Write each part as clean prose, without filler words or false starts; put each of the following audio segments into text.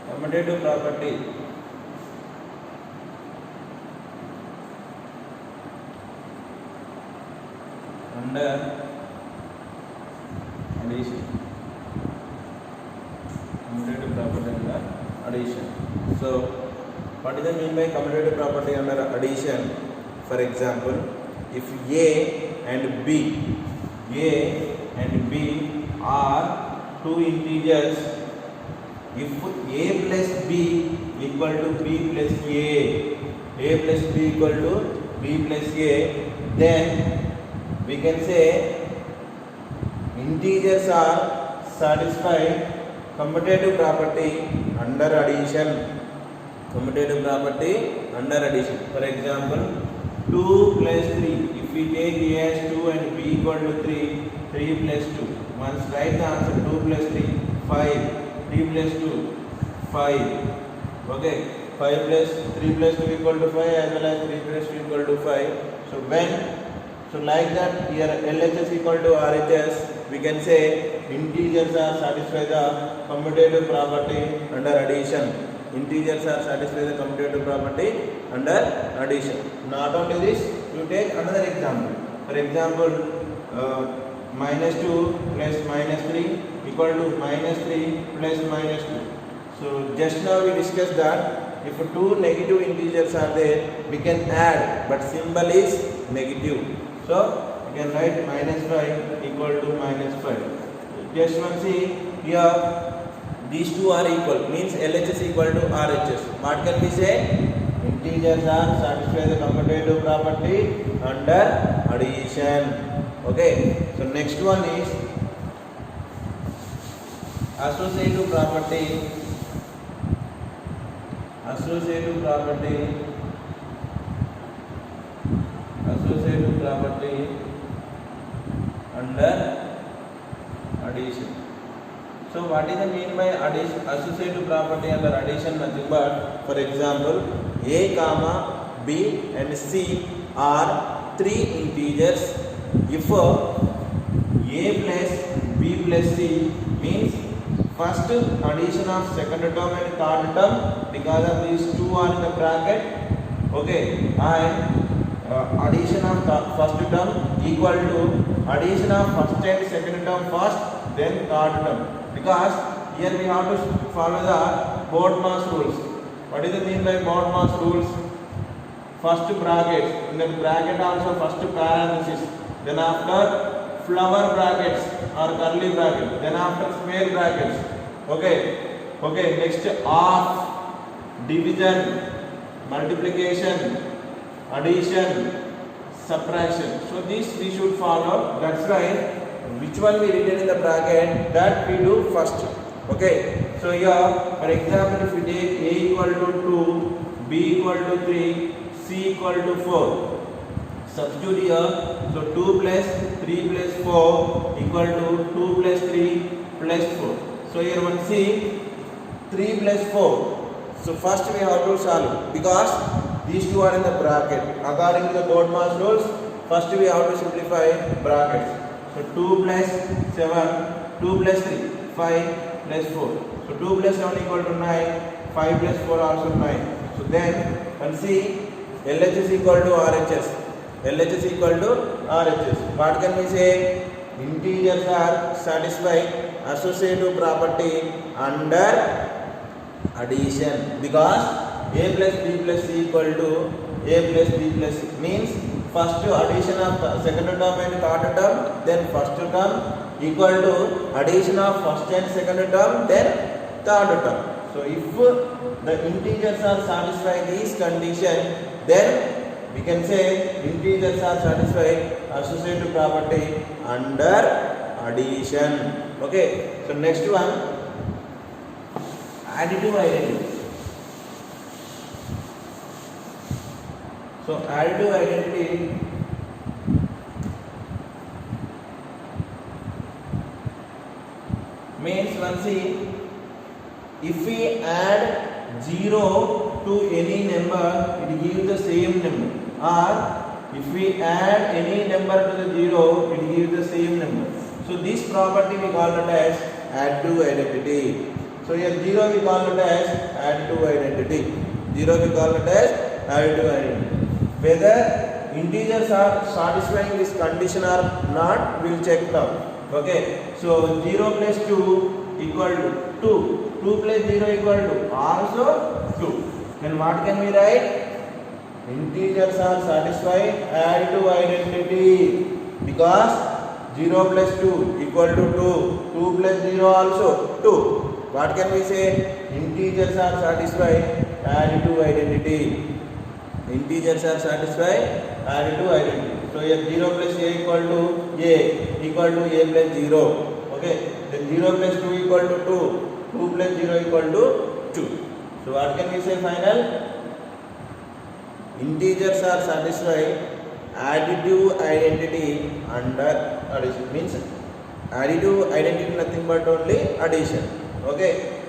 commutative property under addition. Commutative property under addition. So what is the mean by commutative property under addition? For example, if A and B are two integers, if A plus B equal to B plus A plus B equal to B plus A, then we can say integers are satisfied commutative property under addition. Commutative property under addition. For example, 2 plus 3. If we take A as 2 and B equal to 3, 3 plus 2. Once write the answer 2 plus 3, 5. 3 plus 2, 5. Okay. 5 plus 3 plus 2 equal to 5 as well as 3 plus 2 equal to 5. So like that here LHS equal to RHS, we can say integers are satisfy the commutative property under addition. Integers are satisfy the commutative property under addition. Not only this, you take another example. For example, minus 2 plus minus 3 equal to minus 3 plus minus 2. So just now we discussed that if two negative integers are there, we can add, but symbol is negative. So you can write minus 5 equal to minus 5. Just one see here, these two are equal, means LHS equal to RHS. What can we say? Integers are satisfy the commutative property under addition. Okay. So next one is associative property. Associative property under addition. So what is the mean by addition? Associative property under addition nothing but, for example, A comma B and C are three integers. If A plus B plus C means first addition of second term and third term, because of these two are in the bracket. Okay, and addition of first term equal to addition of first and second term first, then third term. Because here we have to follow the Bodmas rules. What is the mean by Bodmas rules? First bracket, in the bracket also first parenthesis, then after flower brackets or curly bracket, then after square brackets. Okay, next half, division, multiplication, addition, subtraction. So this we should follow. That's why which one we written in the bracket, that we do first. Okay, so here for example, if we take A equal to 2, B equal to 3, C equal to 4, substitute here. So 2 plus 3 plus 4 equal to 2 plus 3 plus 4. So here one see 3 plus 4. So first we have to solve, because these two are in the bracket. According to the Bodmas rules, first we have to simplify brackets. So 2 plus 7, 2 plus 3, 5 plus 4. So 2 plus 7 equal to 9, 5 plus 4 also 9. So then one see LHS equal to RHS. LHS equal to RHS. What can we say? Integers are satisfy associative property under addition, because A plus B plus C equal to A plus B plus C means first addition of second term and third term, then first term equal to addition of first and second term, then third term. So if the integers are satisfy these condition, then we can say integers are satisfied associative property under addition. Okay, so next one, additive identity. So additive identity means one see, if we add 0 to any number, it gives the same number, or if we add any number to the 0, it gives the same number. So this property we call it as additive identity. So here 0 we call it as additive identity. 0 we call it as additive identity. Whether integers are satisfying this condition or not, we'll check now. Okay, so 0 plus 2 equal to 2. 2 plus 0 equal to also 2. Then what can we write? Integers are satisfying additive identity because 0 plus 2 equal to 2. 2 plus 0 also 2. What can we say? Integers are satisfying additive identity. Integers are satisfying additive identity. So here 0 plus a equal to a plus 0. Okay. Then 0 plus 2 equal to 2. 2 plus 0 equal to 2. So what can we say final? Integers are satisfying additive identity under addition. Means additive identity nothing but only addition. Okay.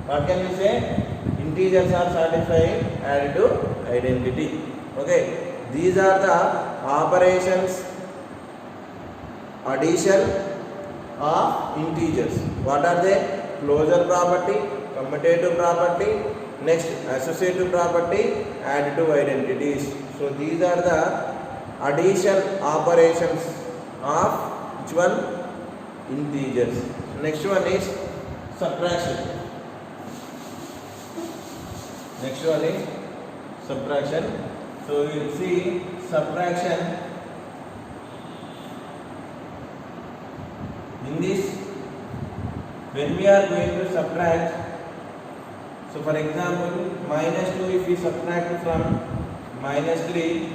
What can we say? Integers are satisfying additive identity. Okay. These are the operations addition of integers. What are they? Closure property, commutative property, next associative property, additive identities. So these are the addition operations of which one? Integers. Next one is subtraction. Next one is subtraction. So we will see subtraction in this. When we are going to subtract, so for example minus 2 if we subtract from minus 3,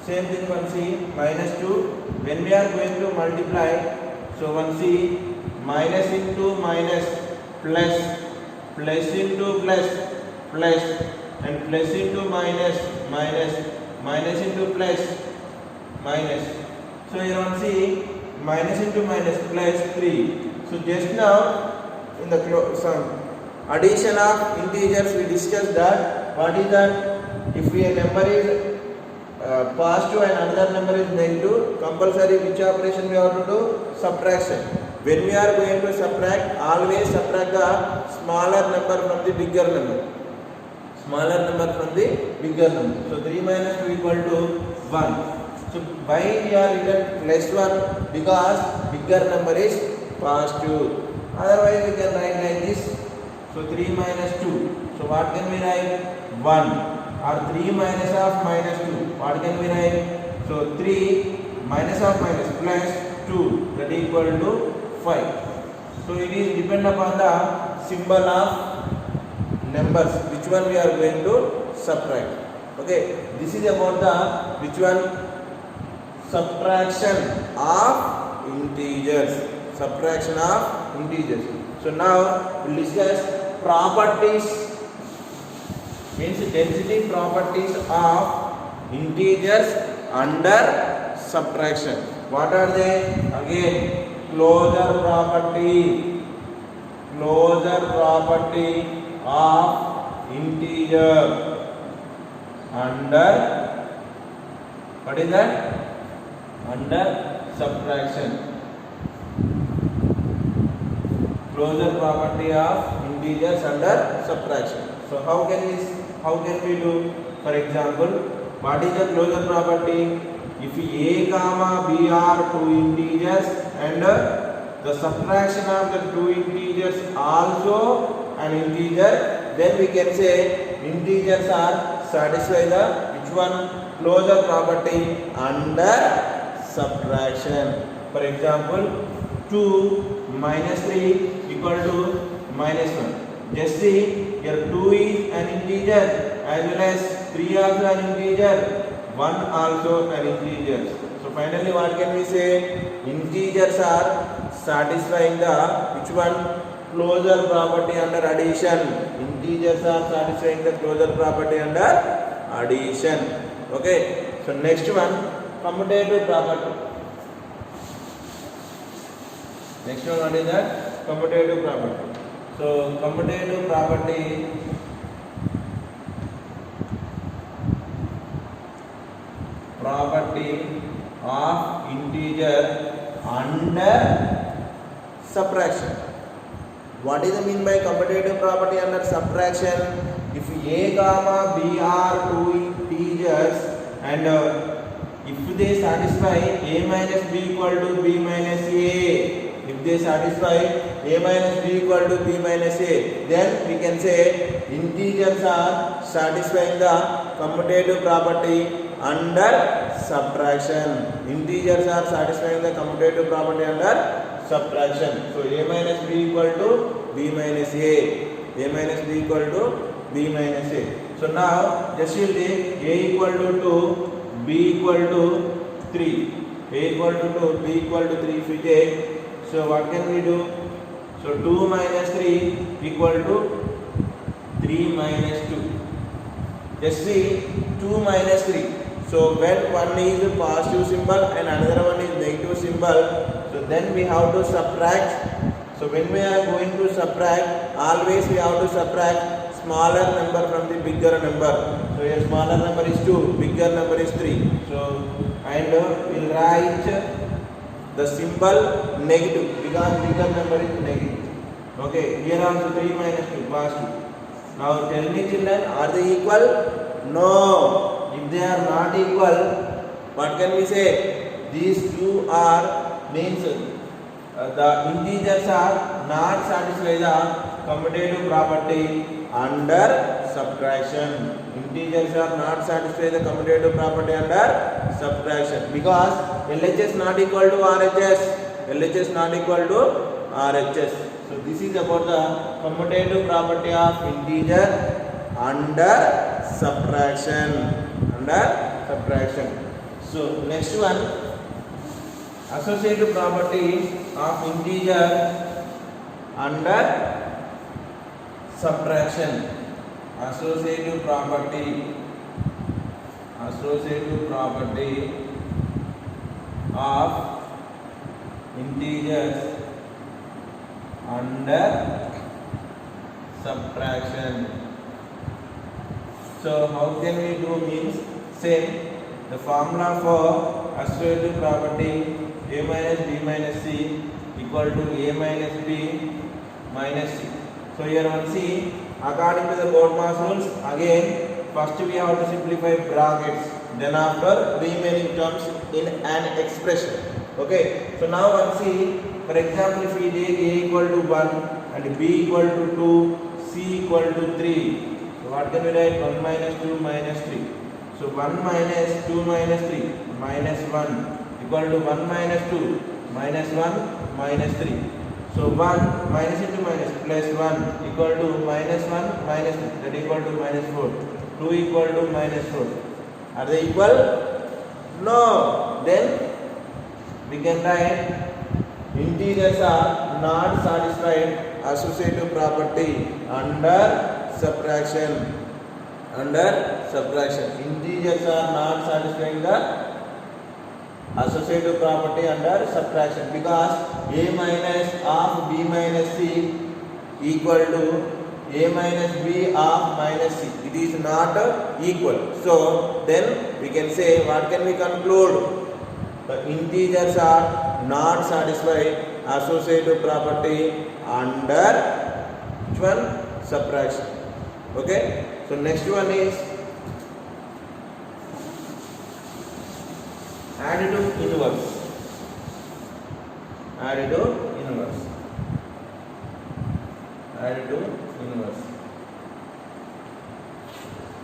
same thing one see minus 2. When we are going to multiply, so one see minus into minus plus, plus into plus, plus, and plus into minus, minus, minus into plus, minus. So here one see minus into minus plus 3. So just now in the some addition of integers we discussed that what is that if a number is positive and another number is negative, compulsory which operation we have to do? Subtraction. When we are going to subtract, always subtract the smaller number from the bigger number. Smaller number from the bigger number. So 3 minus 2 equal to 1. So why we are written plus 1? Because bigger number is positive. Otherwise we can write like this. So 3 minus 2. So what can we write? 1. Or 3 minus of minus 2. What can we write? So 3 minus of minus plus 2. That is equal to 5. So it is depend upon the symbol of numbers which one we are going to subtract. Okay. This is about the which one? Subtraction of integers. Subtraction of integers. So now we will discuss properties, means density properties of integers under subtraction. What are they? Again, closure property of integer under, what is that? Under subtraction. Closure property of integers under subtraction. So how can we do? For example, what is the closure property? If a comma b are two integers and the subtraction of the two integers also an integer, then we can say integers are satisfy the which one? Closure property under subtraction. For example, 2 minus 3 equal to minus 1. Just see, here 2 is an integer as well as 3 also an integer, 1 also an integer. So finally what can we say? Integers are satisfying the which one? Closure property under addition. Integers are satisfying the closure property under addition. Okay. So next one, commutative property. Next one, what is that? Commutative property. So commutative property of integer under subtraction. what is the mean by commutative property under subtraction? If a comma b are two integers and if they satisfy a minus b equal to b minus a, if they satisfy a minus b equal to b minus a, then we can say integers are satisfying the commutative property under subtraction. Integers are satisfying the commutative property under subtraction. So a minus b equal to b minus a, a minus b equal to b minus a. So now just you take a equal to 2, b equal to 3, a equal to 2, b equal to 3 if we take. So what can we do? So 2 minus 3 equal to 3 minus 2. Just see 2 minus 3. So when one is a positive symbol and another one is negative symbol, so then we have to subtract. So when we are going to subtract, always we have to subtract smaller number from the bigger number. So a smaller number is 2, bigger number is 3. So and we'll write the symbol negative because bigger number is negative. Okay, here also 3 minus 2 positive. Now tell me children, are they equal? No. If they are not equal, what can we say? These two are means the integers are not satisfy the commutative property under subtraction. Integers are not satisfy the commutative property under subtraction because LHS not equal to RHS. LHS not equal to RHS. So this is about the commutative property of integer under subtraction. Under subtraction. So next one, associative property of integer under subtraction. Associative property of integers under subtraction. So how can we do means same the formula for associative property a minus b minus c equal to a minus b minus c. So here one see according to the Codemass rules again first we have to simplify brackets, then after remaining terms in an expression. Okay, so now one see for example if we take a equal to 1 and b equal to 2, c equal to 3. So what can we write? 1 minus 2 minus 3. So 1 minus 2 minus 3 minus 1 equal to 1 minus 2 minus 1 minus 3. So 1 minus into minus plus 1 equal to minus 1 minus 3, that equal to minus 4. 2 equal to minus 4. Are they equal? No. Then we can write integers are not satisfied associative property under subtraction. Under subtraction, integers are not satisfying the associative property under subtraction because a minus of b minus c equal to a minus b of minus c. It is not equal. So then we can say, what can we conclude? The integers are not satisfied associative property under which one? Subtraction. Okay. So next one is additive inverse. Additive inverse. Additive inverse.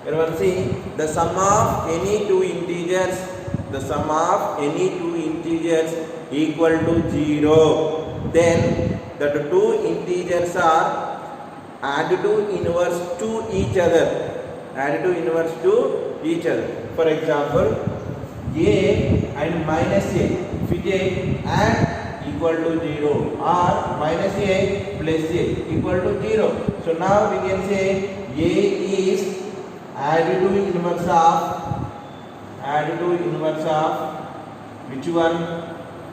Here one see the sum of any two integers. The sum of any two integers equal to 0. Then the two integers are additive inverse to each other. Additive inverse to each other. For example, a and minus a. If we take add equal to 0 or minus a plus a equal to 0. So now we can say a is additive inverse of which one?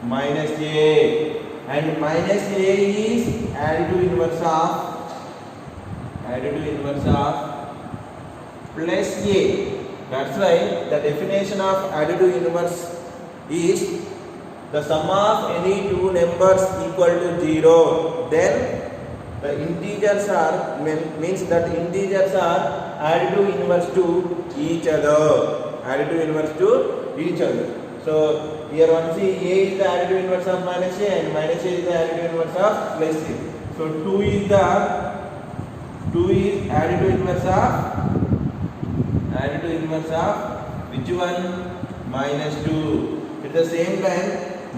Minus a. And minus a is additive inverse of plus a. That's why the definition of additive inverse is the sum of any two numbers equal to 0. Then The integers are means that integers are additive inverse to each other. Additive inverse to each other. So here one see a is the additive inverse of minus a and minus a is the additive inverse of plus a. So 2 is additive inverse of which one? Minus 2. At the same time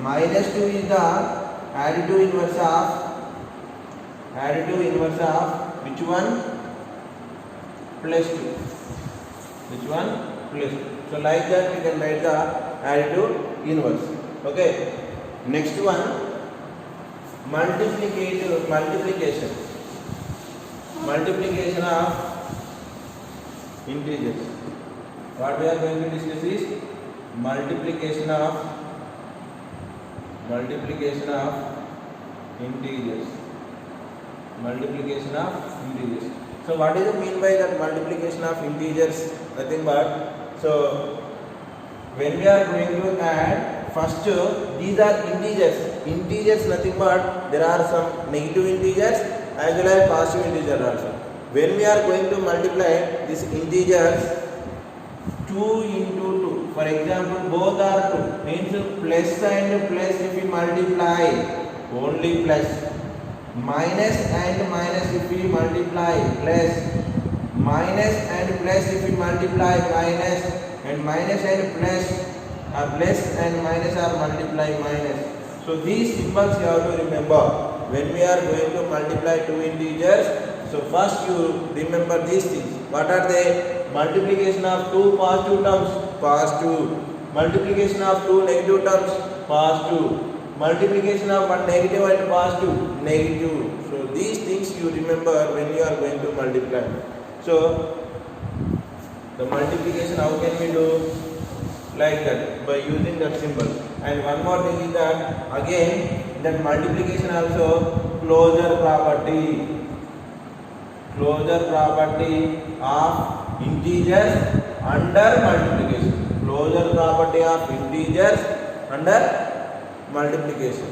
minus 2 is the additive inverse of which one? Plus 2. Which one? Plus 2. So like that we can write the additive inverse. Okay. Next one, multiplication of integers. What we are going to discuss is multiplication of integers. So what is the mean by that multiplication of integers? Nothing but, so when we are going to add, first these are integers nothing but there are some negative integers as well as positive integers also. When we are going to multiply these integers 2 into 2, for example both are 2, means plus and plus if we multiply only plus, minus and minus if we multiply plus, minus and plus if we multiply minus, and minus and plus are plus and minus are multiply minus. So these symbols you have to remember when we are going to multiply two integers. So first you remember these things. What are they? Multiplication of two positive terms, positive. Multiplication of two negative terms, positive. Multiplication of one negative and positive, negative. So these things you remember when you are going to multiply. So the multiplication how can we do? Like that, by using that symbol. And one more thing is that again that multiplication also closure property of integers under multiplication. Closure property of integers under multiplication.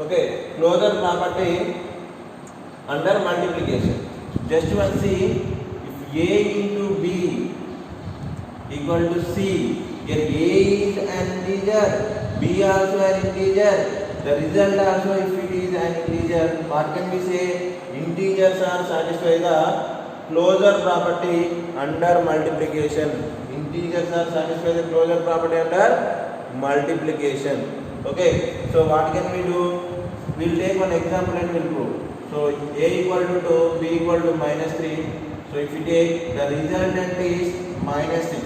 Okay, closure property under multiplication. Just one see, if A into B equal to C, here A is an integer, B also an integer, the result also if it is an integer, what can we say? Integers are satisfy the closure property under multiplication. Integers are satisfy the closure property under multiplication. Okay, so what can we do? We will take one example and we will prove. So A equal to 2, B equal to minus 3. So if you take the resultant is minus 6.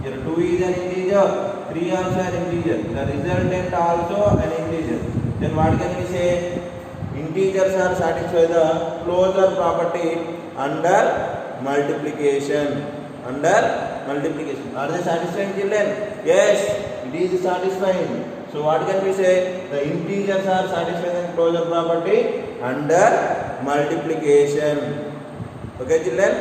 Here 2 is an integer, 3 also an integer. The resultant also an integer. Then what can we say? Integers are satisfy the closure property under multiplication. Under multiplication. Are they satisfying, children? Yes, it is satisfying. So what can we say? The integers are satisfying the closure property under multiplication. Okay, children?